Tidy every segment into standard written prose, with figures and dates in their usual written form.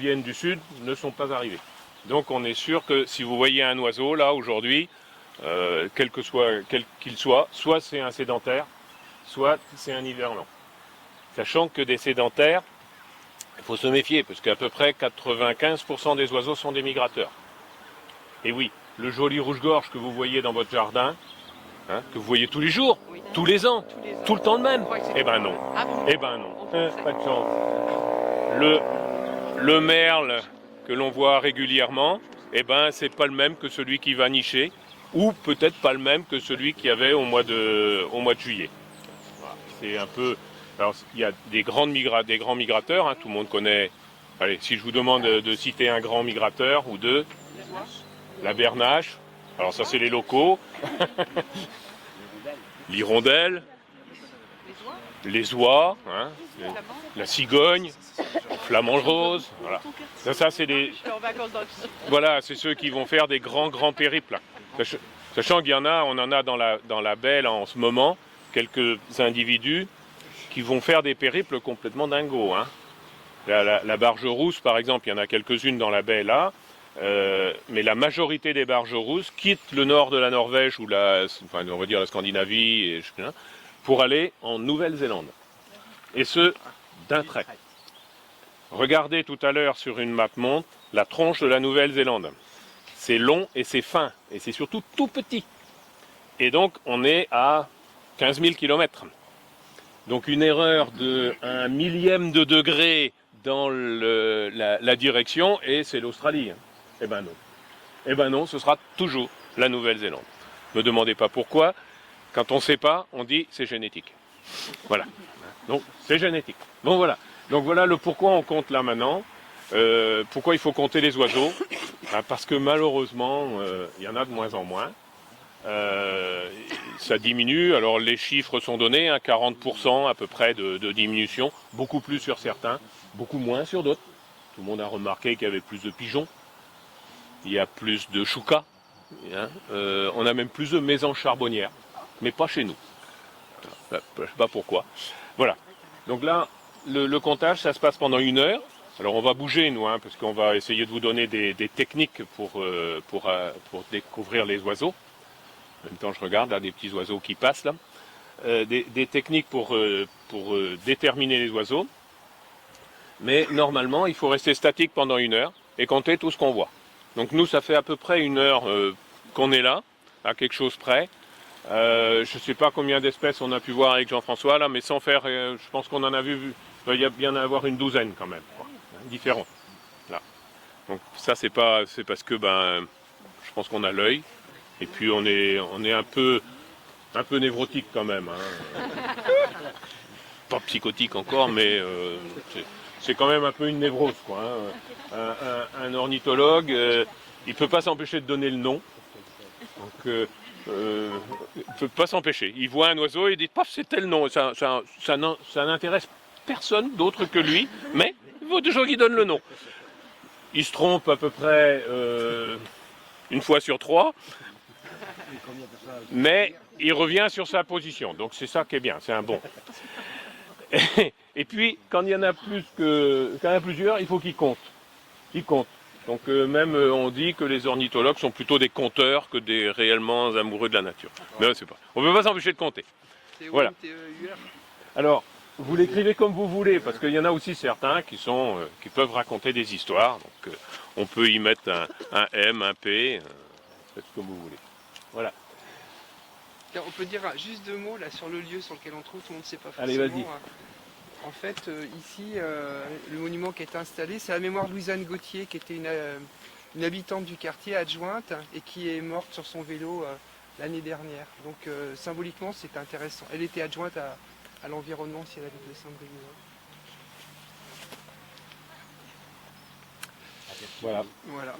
viennent du sud ne sont pas arrivés. Donc on est sûr que si vous voyez un oiseau là aujourd'hui, quel qu'il soit, soit c'est un sédentaire, soit c'est un hivernant. Sachant que des sédentaires, il faut se méfier, parce qu'à peu près 95% des oiseaux sont des migrateurs. Et oui, le joli rouge-gorge que vous voyez dans votre jardin, hein, que vous voyez tous les jours, Oui. tous les ans, tout le temps le même, Eh ben non. Ah bon? Eh ben non, pas de chance. Le merle que l'on voit régulièrement, eh ben c'est pas le même que celui qui va nicher, ou peut-être pas le même que celui qu'il y avait au mois de juillet. Voilà. C'est un peu. Alors il y a des grands migrateurs, hein, tout le monde connaît. Allez, si je vous demande de citer un grand migrateur ou deux, la bernache. Alors ça c'est les locaux. L'hirondelle, les oies, hein, la cigogne, le flamant rose. Voilà. Ça c'est des. Voilà, c'est ceux qui vont faire des grands périples. Sachant qu'il y en a, on en a dans la baie là, en ce moment, quelques individus qui vont faire des périples complètement dingos. Hein. La barge rousse, par exemple, il y en a quelques-unes dans la baie là, mais la majorité des barges rousses quittent le nord de la Norvège ou on va dire la Scandinavie pour aller en Nouvelle-Zélande. Et ce, d'un trait. Regardez tout à l'heure sur une map monde la tronche de la Nouvelle-Zélande. C'est long et c'est fin, et c'est surtout tout petit. Et donc on est à 15 000 km. Donc une erreur de 1 millième de degré dans la direction, et c'est l'Australie. Eh ben non. Eh ben non, ce sera toujours la Nouvelle-Zélande. Ne me demandez pas pourquoi. Quand on ne sait pas, on dit c'est génétique. Voilà. Donc c'est génétique. Bon voilà. Donc voilà le pourquoi on compte là maintenant. Pourquoi il faut compter les oiseaux? Parce que malheureusement, il y en a de moins en moins. Ça diminue, alors les chiffres sont donnés, hein, 40% à peu près de diminution, beaucoup plus sur certains, beaucoup moins sur d'autres. Tout le monde a remarqué qu'il y avait plus de pigeons, il y a plus de choucas, hein, on a même plus de maisons charbonnières, mais pas chez nous. Je ne sais pas pourquoi. Voilà. Donc là, le comptage, ça se passe pendant 1 heure. Alors on va bouger nous, hein, parce qu'on va essayer de vous donner des techniques pour découvrir les oiseaux. En même temps, je regarde là, des petits oiseaux qui passent là. Des techniques pour déterminer les oiseaux. Mais normalement, il faut rester statique pendant 1 heure et compter tout ce qu'on voit. Donc nous, ça fait à peu près 1 heure qu'on est là, à quelque chose près. Je ne sais pas combien d'espèces on a pu voir avec Jean-François là, mais sans faire, je pense qu'on en a vu, il y a bien avoir une douzaine quand même, quoi, différentes. Là. Donc ça, c'est parce que je pense qu'on a l'œil. Et puis on est un peu névrotique quand même. Hein. Pas psychotique encore, mais c'est quand même un peu une névrose, quoi. Hein. Un ornithologue, il ne peut pas s'empêcher de donner le nom. Donc il ne peut pas s'empêcher. Il voit un oiseau et il dit paf, c'est tel nom. Ça n'intéresse personne d'autre que lui, mais il faut toujours qu'il donne le nom. Il se trompe à peu près 1 fois sur 3. Mais il revient sur sa position, donc c'est ça qui est bien, c'est un bon. Et puis, quand il y en a plusieurs, il faut qu'ils comptent. Ils comptent. Donc même on dit que les ornithologues sont plutôt des compteurs que des réellement amoureux de la nature. Mais c'est pas. On ne peut pas s'empêcher de compter. Voilà. Alors, vous l'écrivez comme vous voulez, parce qu'il y en a aussi certains qui peuvent raconter des histoires. Donc on peut y mettre un M, un P, faites ce que vous voulez. Voilà. On peut dire juste 2 mots là sur le lieu sur lequel on trouve, tout le monde ne sait pas forcément. Allez, vas-y. En fait, ici, le monument qui est installé, c'est la mémoire de Louisanne Gauthier, qui était une habitante du quartier adjointe et qui est morte sur son vélo l'année dernière. Donc symboliquement, c'est intéressant. Elle était adjointe à l'environnement si elle habite de Saint-Brieuc. Voilà.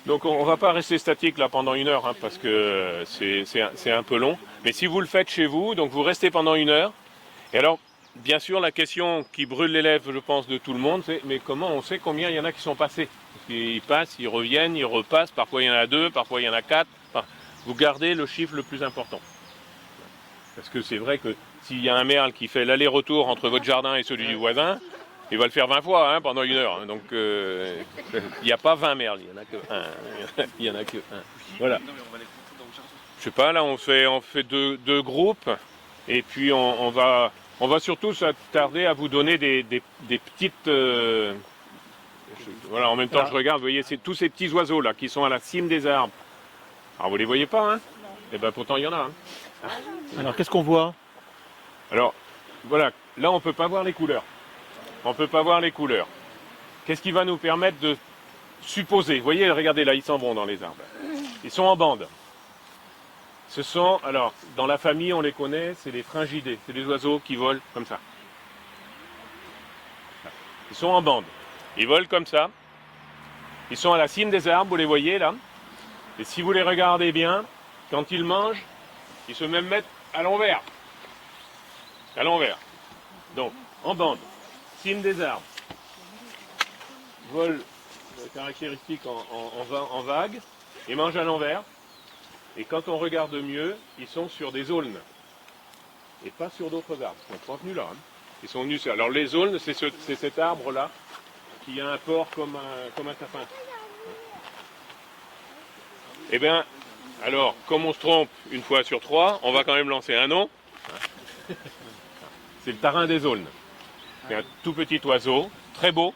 Donc on ne va pas rester statique là pendant 1 heure, hein, parce que c'est un peu long. Mais si vous le faites chez vous, donc vous restez pendant 1 heure. Et alors, bien sûr, la question qui brûle les lèvres, je pense, de tout le monde, c'est mais comment on sait combien il y en a qui sont passés? Parce qu'ils passent, ils reviennent, ils repassent, parfois il y en a 2, parfois il y en a 4. Enfin, vous gardez le chiffre le plus important. Parce que c'est vrai que s'il y a un merle qui fait l'aller-retour entre votre jardin et celui du voisin, Il va le faire 20 fois hein, pendant 1 heure. Hein, donc il n'y a pas 20 merles, il n'y en a que un. Il y en a que un. Voilà. Je sais pas, là on fait deux groupes et puis on va surtout s'attarder à vous donner des petites... voilà, en même temps je regarde, vous voyez, c'est tous ces petits oiseaux là qui sont à la cime des arbres. Alors vous les voyez pas, hein? Et bien pourtant il y en a. Hein. Alors qu'est-ce qu'on voit? Alors voilà, là on peut pas voir les couleurs. On peut pas voir les couleurs. Qu'est-ce qui va nous permettre de supposer? Vous voyez, regardez là, ils s'en vont dans les arbres. Ils sont en bande. Ce sont, alors, dans la famille, on les connaît, c'est les fringidés. C'est des oiseaux qui volent comme ça. Ils sont en bande. Ils volent comme ça. Ils sont à la cime des arbres, vous les voyez là. Et si vous les regardez bien, quand ils mangent, ils se mettent à l'envers. À l'envers. Donc, en bande, cime des arbres. Vol caractéristique en vague et mangent à l'envers. Et quand on regarde mieux, ils sont sur des aulnes et pas sur d'autres arbres. Ils sont pas venus là. Hein. Ils sont venus sur... Alors les aulnes, c'est cet arbre-là qui a un port comme un tapin. Eh bien, alors, comme on se trompe une fois sur 3, on va quand même lancer un nom. C'est le tarin des aulnes. C'est un tout petit oiseau, très beau.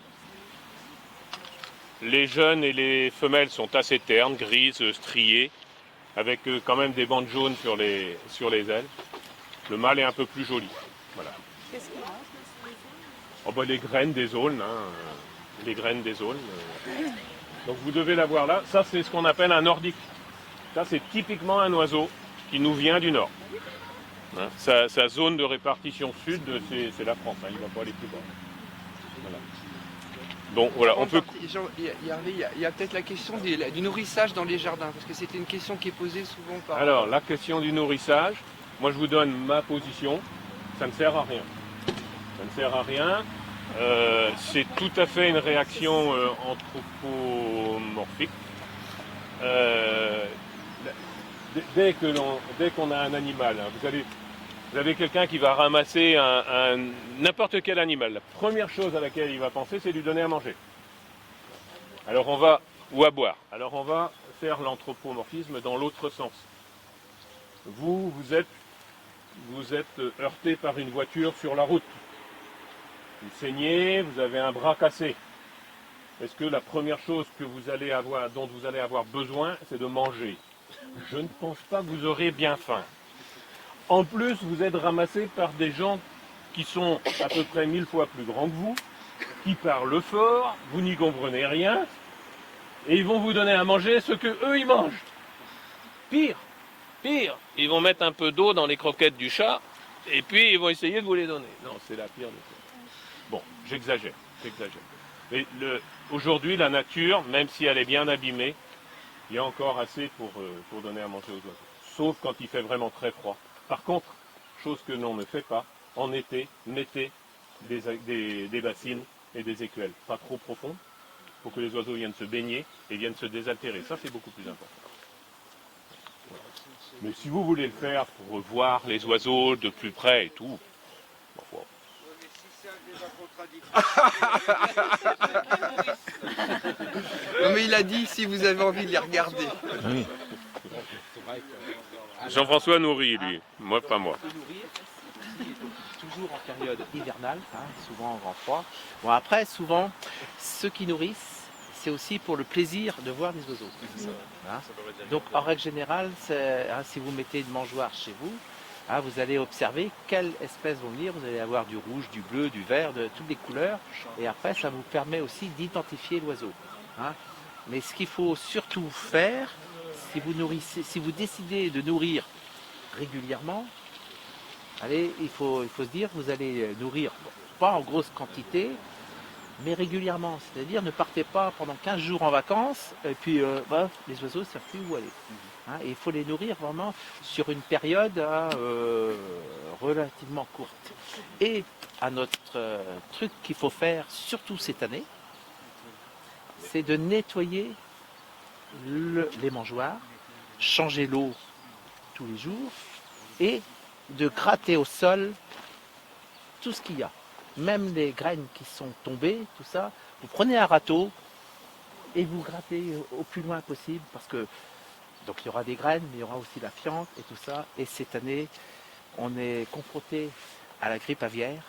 Les jeunes et les femelles sont assez ternes, grises, striées, avec quand même des bandes jaunes sur les ailes. Le mâle est un peu plus joli. Voilà. Qu'est-ce qu'il mange? Oh bah, les graines des aulnes. Hein, les graines des aulnes. Donc vous devez la voir là. Ça, c'est ce qu'on appelle un nordique. Ça, c'est typiquement un oiseau qui nous vient du nord. Hein, sa zone de répartition sud, c'est la France. Hein, il ne va pas aller plus bas. Voilà. Bon, voilà, on peut... Il y a peut-être la question du nourrissage dans les jardins, parce que c'était une question qui est posée souvent par... Alors, la question du nourrissage, moi je vous donne ma position, ça ne sert à rien. Ça ne sert à rien. C'est tout à fait une réaction anthropomorphique. Dès qu'on a un animal, hein, vous avez quelqu'un qui va ramasser n'importe quel animal. La première chose à laquelle il va penser, c'est lui donner à manger. Alors ou à boire. Alors on va faire l'anthropomorphisme dans l'autre sens. Vous êtes heurté par une voiture sur la route. Vous saignez, vous avez un bras cassé. Est-ce que la première chose dont vous allez avoir besoin, c'est de manger? Je ne pense pas que vous aurez bien faim. En plus, vous êtes ramassé par des gens qui sont à peu près 1000 fois plus grands que vous, qui parlent fort, vous n'y comprenez rien, et ils vont vous donner à manger ce que eux ils mangent. Pire, ils vont mettre un peu d'eau dans les croquettes du chat, et puis ils vont essayer de vous les donner. Non, c'est la pire des choses. Bon, j'exagère. Mais aujourd'hui, la nature, même si elle est bien abîmée, il y a encore assez pour donner à manger aux oiseaux. Sauf quand il fait vraiment très froid. Par contre, chose que l'on ne fait pas, en été, mettez des bassines et des écuelles. Pas trop profondes, pour que les oiseaux viennent se baigner et viennent se désaltérer. Ça, c'est beaucoup plus important. Mais si vous voulez le faire pour voir les oiseaux de plus près et tout, bon, Non mais il a dit si vous avez envie de les regarder. Oui. Jean-François nourrit, lui. Moi, pas moi. Toujours en période hivernale, hein, souvent en grand froid. Bon, après, souvent, ceux qui nourrissent, c'est aussi pour le plaisir de voir les oiseaux. Hein. Donc, en règle générale, si vous mettez une mangeoire chez vous, hein, vous allez observer quelles espèces vont venir. Vous allez avoir du rouge, du bleu, du vert, de toutes les couleurs. Et après, ça vous permet aussi d'identifier l'oiseau. Hein. Mais ce qu'il faut surtout faire, si vous décidez de nourrir régulièrement, allez, il faut se dire, vous allez nourrir, pas en grosse quantité, mais régulièrement. C'est-à-dire, ne partez pas pendant 15 jours en vacances, et puis les oiseaux ne savent plus où aller. Hein, et il faut les nourrir vraiment sur une période relativement courte. Et un autre truc qu'il faut faire, surtout cette année, c'est de nettoyer les mangeoires, changer l'eau tous les jours et de gratter au sol tout ce qu'il y a. même les graines qui sont tombées, tout ça, vous prenez un râteau et vous grattez au plus loin possible parce que donc il y aura des graines, mais il y aura aussi la fiente et tout ça. Et cette année, on est confronté à la grippe aviaire.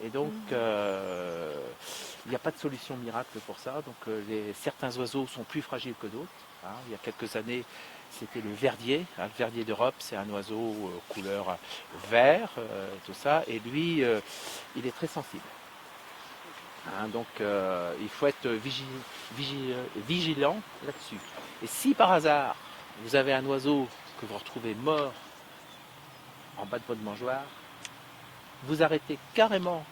Et donc, il n'y a pas de solution miracle pour ça. Donc, certains oiseaux sont plus fragiles que d'autres. Hein. Il y a quelques années, c'était le verdier. Hein. Le verdier d'Europe, c'est un oiseau couleur vert, tout ça. Et lui, il est très sensible. Hein. Donc, il faut être vigilant là-dessus. Et si par hasard, vous avez un oiseau que vous retrouvez mort en bas de votre mangeoire, vous arrêtez carrément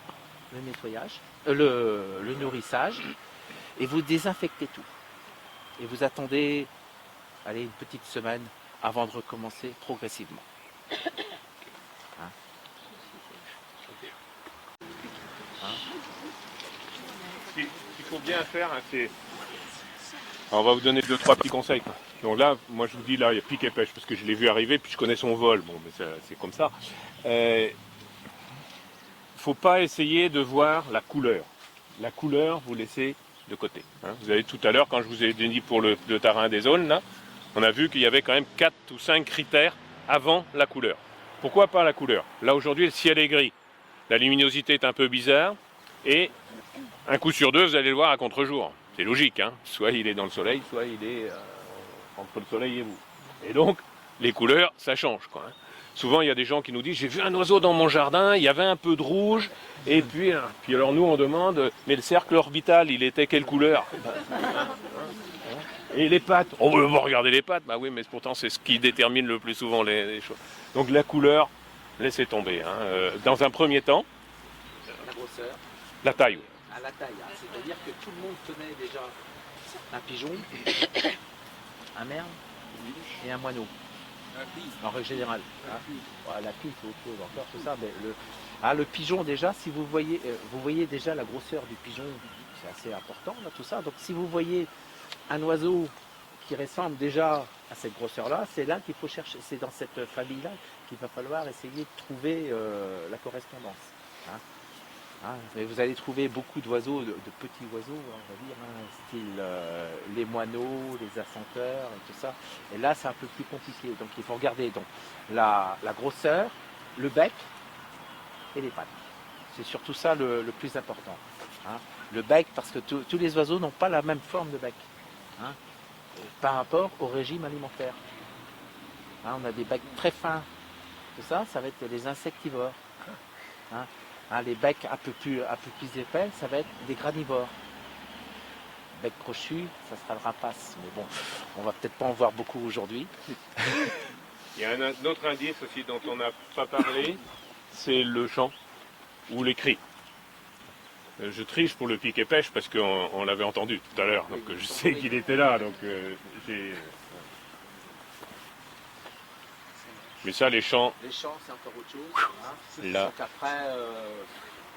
le nettoyage, le nourrissage, et vous désinfectez tout. Et vous attendez, allez, une petite semaine avant de recommencer progressivement. Hein? Hein? Ce qu'il faut bien faire, hein, c'est... Alors, on va vous donner 2-3 petits conseils. Quoi. Donc là, moi je vous dis, là, il y a pique et pêche, parce que je l'ai vu arriver, puis je connais son vol. Bon, mais c'est comme ça. Faut pas essayer de voir la couleur. La couleur, vous laissez de côté. Hein. Vous avez tout à l'heure, quand je vous ai dit pour le tarin des zones, là, on a vu qu'il y avait quand même 4 ou 5 critères avant la couleur. Pourquoi pas la couleur? Là aujourd'hui, le ciel est gris. La luminosité est un peu bizarre. Et un coup sur deux, vous allez le voir à contre-jour. C'est logique. Hein. Soit il est dans le soleil, soit il est entre le soleil et vous. Et donc, les couleurs, ça change. Quoi, hein. Souvent, il y a des gens qui nous disent « J'ai vu un oiseau dans mon jardin, il y avait un peu de rouge. » Et puis alors nous, on demande « Mais le cercle orbital, il était quelle couleur ?» Et les pattes? On veut regarder les pattes. Bah oui, mais pourtant, c'est ce qui détermine le plus souvent les choses. Donc la couleur, laissez tomber. Hein. Dans un premier temps, La grosseur. la taille. À la taille. Hein. C'est-à-dire que tout le monde connaît déjà un pigeon, un merle et un moineau. En règle générale. Hein. La pie, c'est autre chose encore, tout ça. Mais le pigeon, déjà, si vous voyez déjà la grosseur du pigeon, c'est assez important, là, tout ça. Donc si vous voyez un oiseau qui ressemble déjà à cette grosseur-là, c'est là qu'il faut chercher, c'est dans cette famille-là qu'il va falloir essayer de trouver la correspondance. Hein. Hein, mais vous allez trouver beaucoup d'oiseaux, de petits oiseaux, on va dire, hein, style les moineaux, les assenteurs et tout ça. Et là, c'est un peu plus compliqué. Donc, il faut regarder donc, la grosseur, le bec et les pattes. C'est surtout ça le plus important. Hein. Le bec, parce que tous les oiseaux n'ont pas la même forme de bec. Hein, par rapport au régime alimentaire. Hein, on a des becs très fins. Tout ça, ça va être les insectivores. Hein. Hein, les becs un peu plus épais, ça va être des granivores. Bec crochu, ça sera le rapace. Mais bon, on va peut-être pas en voir beaucoup aujourd'hui. Il y a un autre indice aussi dont on n'a pas parlé, c'est le chant ou les cris. Je triche pour le pique et pêche parce qu'on l'avait entendu tout à l'heure, donc je sais qu'il était là, donc j'ai... Mais ça, les chants... Les chants, c'est encore autre chose. Hein. Là. Donc après,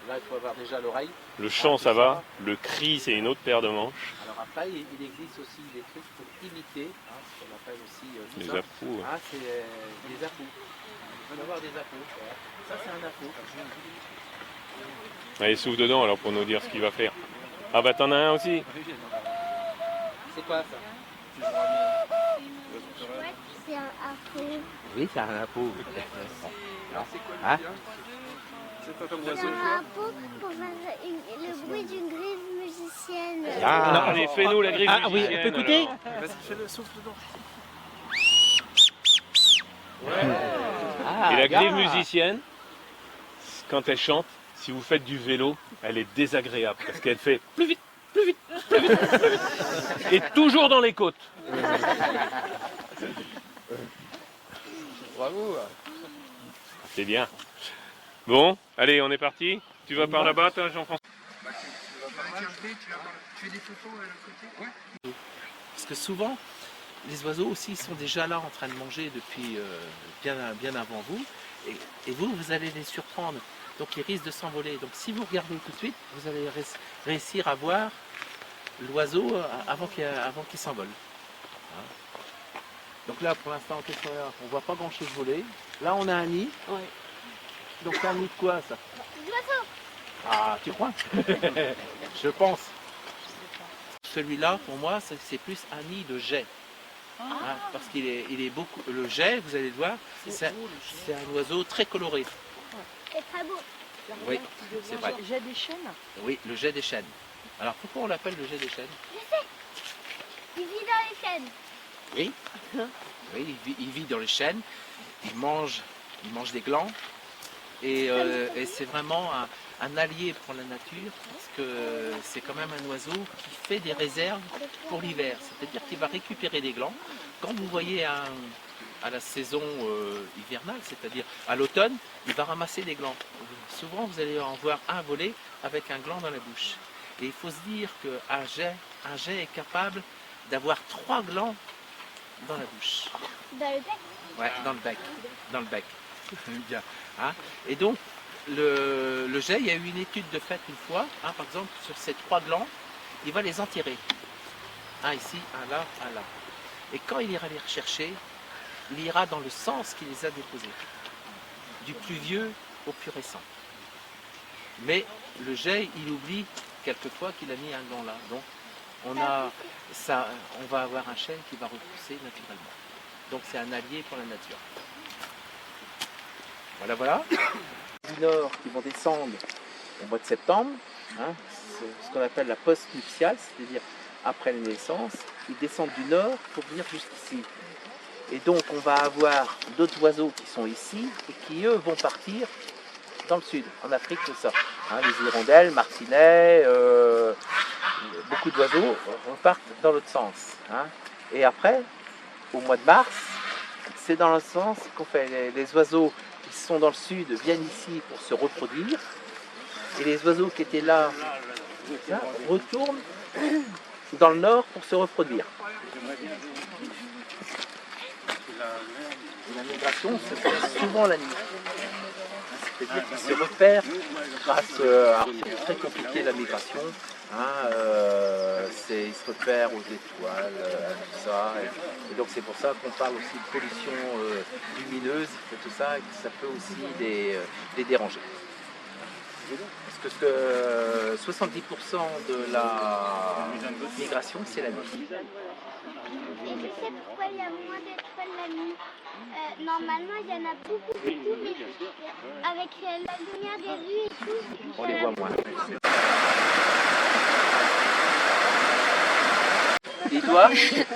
là, il faut avoir déjà l'oreille. Le chant, ça va. Le cri, c'est une autre paire de manches. Alors après, il existe aussi des trucs pour imiter, hein, ce qu'on appelle aussi... Les appos. Ah, c'est des appos. Il faut avoir des appos. Ça, c'est un appôt. Allez, souffle dedans alors pour nous dire ce qu'il va faire. Ah bah t'en as un aussi. C'est quoi ça? C'est un harpon. Oui, c'est un appôt. Alors, c'est quoi Hein? C'est un harpon pour faire le bruit d'une griffe musicienne. Ah, allez, fais-nous la griffe Ah oui, on peut écouter? Vas-y, fais-le, souffle dedans. Ah, Et la griffe gars. musicienne, quand elle chante, si vous faites du vélo, elle est désagréable parce qu'elle fait plus vite, plus vite, plus vite, plus vite. Et toujours dans les côtes. Bravo. C'est bien. Bon, allez, on est parti. Tu vas par là-bas, toi, Jean-François? Tu fais des photos à l'autre côté? Ouais. Parce que souvent, les oiseaux aussi sont déjà là en train de manger depuis bien avant vous. Et vous allez les surprendre. Donc ils risquent de s'envoler. Donc si vous regardez tout de suite, vous allez réussir à voir l'oiseau avant qu'il s'envole. Hein. Donc là, pour l'instant, on ne voit pas grand chose voler. Là, on a un nid. Ouais. Donc c'est un nid de quoi ça? Ah, tu crois? Je pense. Celui-là, pour moi, c'est plus un nid de geais. Hein, parce qu'il est, il est beaucoup. Le geais, vous allez le voir, c'est un oiseau très coloré. C'est très beau. Oui, c'est vrai. Le jet des chênes. Oui, le geais des chênes. Alors pourquoi on l'appelle le jet des chênes? Il vit dans les chênes. Oui. Oui, il vit dans les chênes. Il mange des glands. Et c'est vraiment un allié pour la nature, parce que c'est quand même un oiseau qui fait des réserves pour l'hiver. C'est-à-dire qu'il va récupérer des glands. Quand vous voyez à la saison hivernale, c'est-à-dire à l'automne, il va ramasser des glands. Souvent, vous allez en voir un voler avec un gland dans la bouche. Et il faut se dire qu'un geais est capable d'avoir 3 glands dans la bouche. Dans le bec. Ouais, dans le bec. Dans le bec. Bien. Hein. Et donc, le geais, il y a eu une étude de fait une fois, hein, par exemple, sur ces 3 glands, il va les enterrer. Un ici, un là, un là. Et quand il ira les rechercher, il ira dans le sens qu'il les a déposés. Du plus vieux au plus récent. Mais le geais, il oublie quelquefois qu'il a mis un gland là. Donc, on va avoir un chêne qui va repousser naturellement. Donc, c'est un allié pour la nature. Voilà, voilà. Du nord qui vont descendre au mois de septembre, hein, c'est ce qu'on appelle la post-nuptiale, c'est-à-dire après la naissance. Ils descendent du nord pour venir jusqu'ici. Et donc on va avoir d'autres oiseaux qui sont ici et qui eux vont partir dans le sud, en Afrique, tout ça. Hein, les hirondelles, martinets, beaucoup d'oiseaux repartent dans l'autre sens. Hein. Et après, au mois de mars, c'est dans le sens qu'on fait. Les oiseaux qui sont dans le sud viennent ici pour se reproduire. Et les oiseaux qui étaient là retournent dans le nord pour se reproduire. La migration se fait souvent la nuit. C'est-à-dire qu'ils se repèrent grâce à... C'est très compliqué la migration. Hein, ils se repèrent aux étoiles, tout ça. Et donc c'est pour ça qu'on parle aussi de pollution lumineuse et tout ça, et que ça peut aussi les déranger. Parce que 70% de la migration, c'est la nuit. Et tu sais pourquoi il y a moins d'étoiles la nuit? Normalement, il y en a beaucoup, mais avec la lumière des rues et tout, On les voit moins. Les doigts,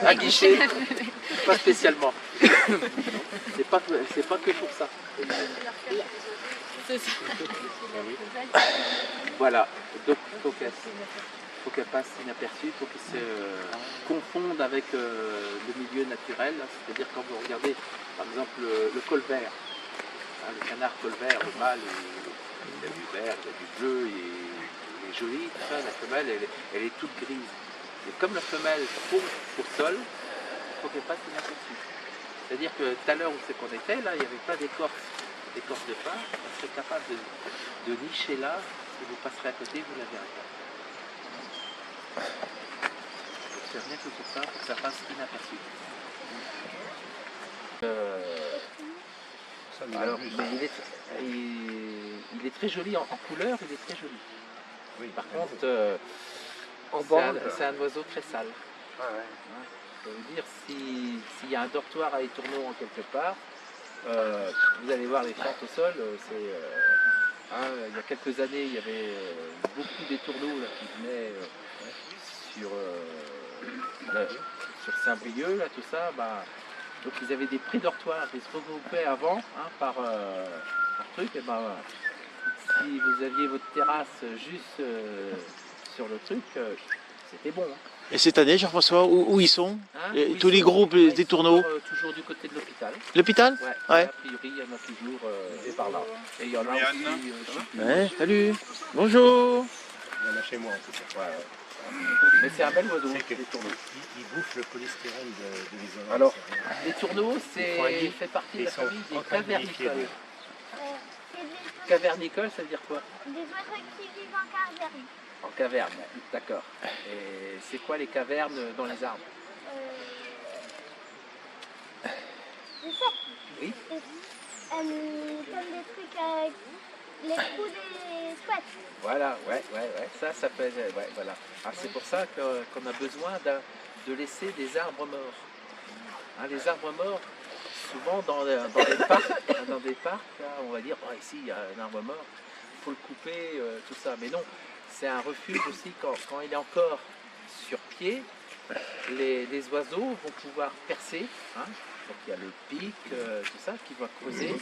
un guichet, pas spécialement. C'est pas que pour ça. C'est ça. Voilà, donc il faut qu'elle passe inaperçue, il faut qu'elle se confonde avec le milieu naturel. C'est-à-dire quand vous regardez par exemple le colvert, hein, le canard colvert, le mâle, il a du vert, il a du bleu, il est joli, tout ça. La femelle, elle est toute grise. Et comme la femelle pond au sol, il faut qu'elle passe inaperçue. C'est-à-dire que tout à l'heure où c'est qu'on était, là, il n'y avait pas d'écorce de pain, on serait capable de nicher là, et vous passerez à côté, vous ne la verrez pas. Donc c'est rien que pour ça, pour que ça passe inaperçu. Alors, mais il est très joli en couleur, il est très joli. Oui, par contre, c'est un oiseau très sale. Ah ouais. Hein, ça veut dire, s'il y a un dortoir à étourneaux en quelque part, vous allez voir les fentes au sol, il y a quelques années, il y avait beaucoup d'étourneaux qui venaient sur Saint-Brieuc, là, tout ça. Donc ils avaient des pré-dortoirs, ils se regroupaient avant par truc. Et si vous aviez votre terrasse juste sur le truc, c'était bon. Hein. Et cette année, Jean-François, où ils sont Hein, tous les groupes des tourneaux toujours du côté de l'hôpital. L'hôpital? Ouais. A priori, il y en a toujours par là. Et il y en a aussi. Ouais, salut. Bonjour. Il y en a chez moi en tout cas. Mais c'est un bel oiseau, C'est les tourneaux. Il bouffe le polystyrène de l'isolant. Alors, les tourneaux, fait partie de la famille des cavernicoles. Cavernicole, ça veut dire quoi? des oiseaux qui vivent en caverne. En caverne, d'accord. Et c'est quoi les cavernes dans les arbres? Je sais. Oui. Comme des trucs les trous des couettes. Voilà, ouais, ça peut être, ouais, voilà. Alors, c'est pour ça qu'on a besoin de laisser des arbres morts. Hein, les arbres morts, souvent dans des parcs, là, on va dire, oh, ici il y a un arbre mort, il faut le couper, tout ça. Mais non, c'est un refuge aussi quand il est encore sur pied, les oiseaux vont pouvoir percer. Hein, donc il y a le pic, tout ça, qui va creuser.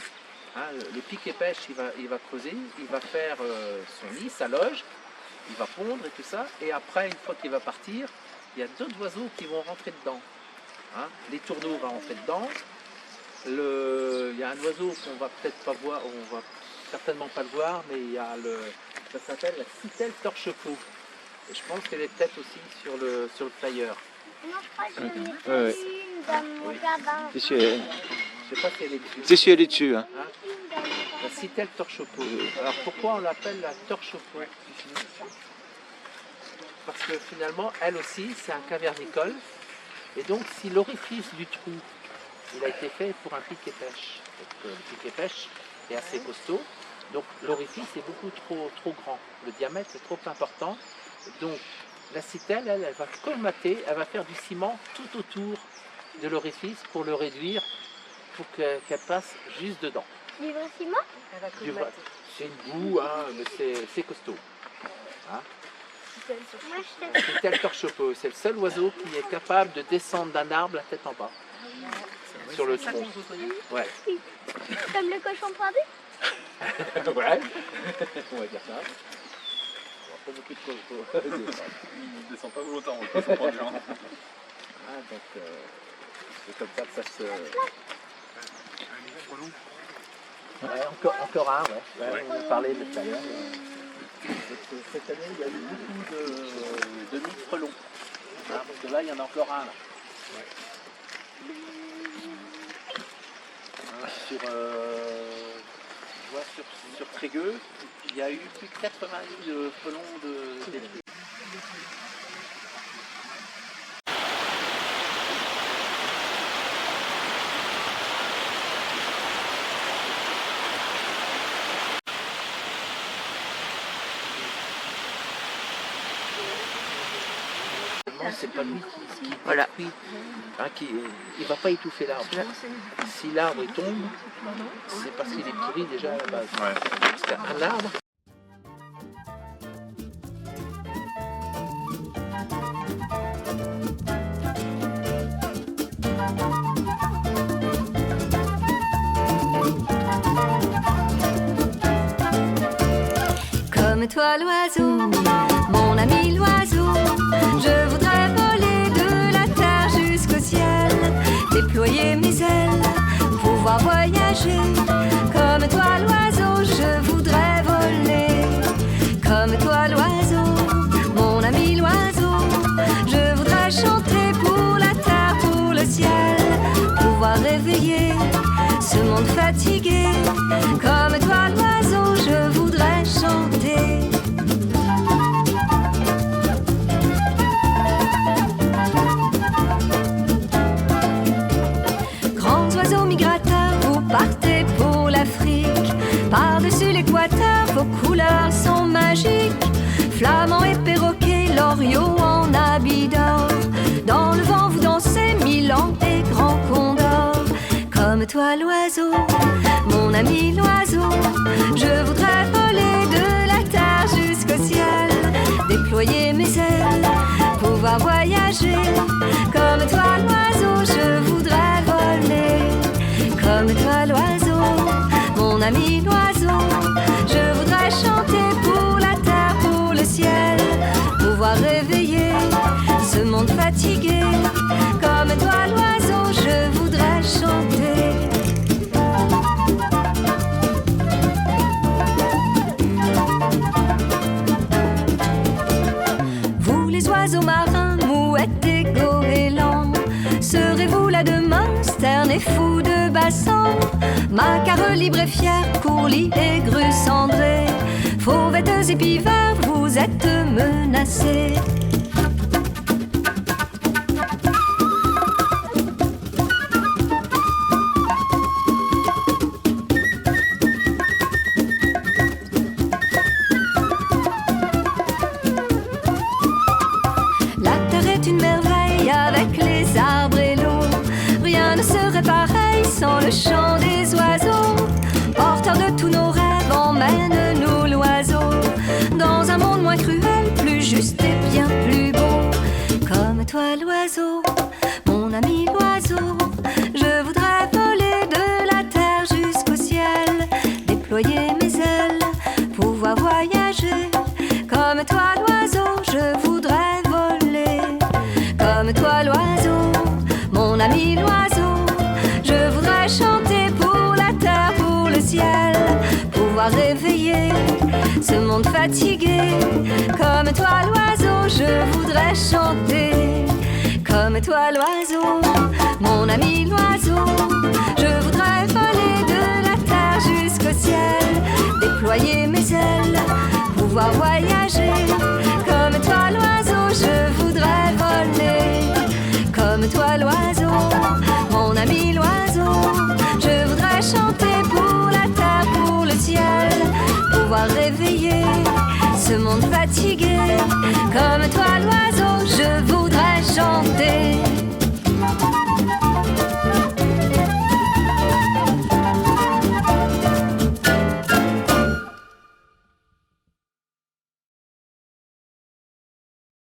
Hein, le pic et pêche, il va creuser, il va faire son nid, sa loge, il va pondre et tout ça. Et après, une fois qu'il va partir, il y a d'autres oiseaux qui vont rentrer dedans. Hein, les tourneaux vont rentrer dedans. Il y a un oiseau qu'on va peut-être pas voir, on va certainement pas le voir, mais il y a ça s'appelle la citelle torche-peau. Et je pense qu'elle est peut-être aussi sur le flyer. Non, je crois que j'en ai Ouais. pas une dans mon jardin. C'est sûr, Je sais pas si elle est dessus. c'est sûr, elle est dessus. Hein. Hein, Une dans mon jardin. la citelle torche-peau. Alors pourquoi on l'appelle la torche-peau? Parce que finalement, elle aussi, c'est un cavernicole. Et donc, si l'orifice du trou, il a été fait pour un pic et pêche. Donc, le pic et pêche est assez costaud. Donc, l'orifice est beaucoup trop grand. Le diamètre est trop important. Donc, la citelle, elle va colmater, elle va faire du ciment tout autour de l'orifice pour le réduire, pour qu'elle passe juste dedans. Du vrai ciment? C'est une boue, hein, mais c'est costaud. Hein. Moi, je te Citelle torche-peau, c'est le seul oiseau qui est capable de descendre d'un arbre la tête en bas, sur le tronc. Ouais. comme le cochon poidu. Ouais, on va dire ça. Pas beaucoup de cochons. Il descend pas volontairement, il descend pas bien. Ah, donc, c'est comme ça que ça se... Ouais, encore un, ouais. On a parlé de tout à l'heure. Cette année, il y a eu beaucoup de nids de frelons. Hein, parce que là, il y en a encore un. Là. Hein, je vois sur Trégueux, il y a eu plus de 80 nids de frelons détruits. C'est pas lui qui détruit, hein, il va pas étouffer l'arbre. Si l'arbre il tombe, c'est parce qu'il est pourri déjà à la base. Ouais. Parce qu'un arbre, Comme toi l'oiseau, mon ami l'oiseau, je voudrais voler de la terre jusqu'au ciel, déployer mes ailes, pouvoir voyager. Comme toi l'oiseau, je voudrais voler. Comme toi l'oiseau, mon ami l'oiseau, je voudrais chanter pour la terre, pour le ciel, pouvoir réveiller ce monde fatigué. Comme toi l'oiseau, je voudrais chanter. Grands oiseaux migrateurs, vous partez pour l'Afrique. Par-dessus l'équateur, vos couleurs sont magiques. Flamands et perroquets, l'oriot en habit d'or. Dans le vent, vous dansez, Milan et Grand Condor. Comme toi l'oiseau, mon ami l'oiseau, je voudrais voler de la terre jusqu'au ciel, déployer mes ailes, pouvoir voyager. Comme toi l'oiseau, je voudrais voler. Comme toi l'oiseau, mon ami l'oiseau, je voudrais chanter pour la terre, pour le ciel, pouvoir réveiller ce monde fatigué. Comme toi l'oiseau, je voudrais chanter. Vous les oiseaux marins, mouettes et goélands, serez-vous là demain, sterne et fou de bassin? Macares libres et fiers, courlis et grues cendrées, fauvettes et pivards, vous êtes menacés. vie avec les arbres et l'eau. Rien ne serait pareil sans le chant des oiseaux. Porteur de tous nos rêves, emmène-nous l'oiseau dans un monde moins cruel, plus juste et bien plus beau. Comme toi l'oiseau, mon ami l'oiseau, je voudrais voler de la terre jusqu'au ciel, déployer mes ailes, pouvoir voyager. Comme toi l'oiseau, je voudrais voler. Comme toi l'oiseau, mon ami l'oiseau, je voudrais chanter pour la terre, pour le ciel, pouvoir réveiller ce monde fatigué. Comme toi l'oiseau, je voudrais chanter. Comme toi l'oiseau, mon ami l'oiseau, je voudrais voler de la terre jusqu'au ciel, déployer mes ailes, pouvoir voyager. Comme toi l'oiseau, je voudrais voler. Comme toi l'oiseau,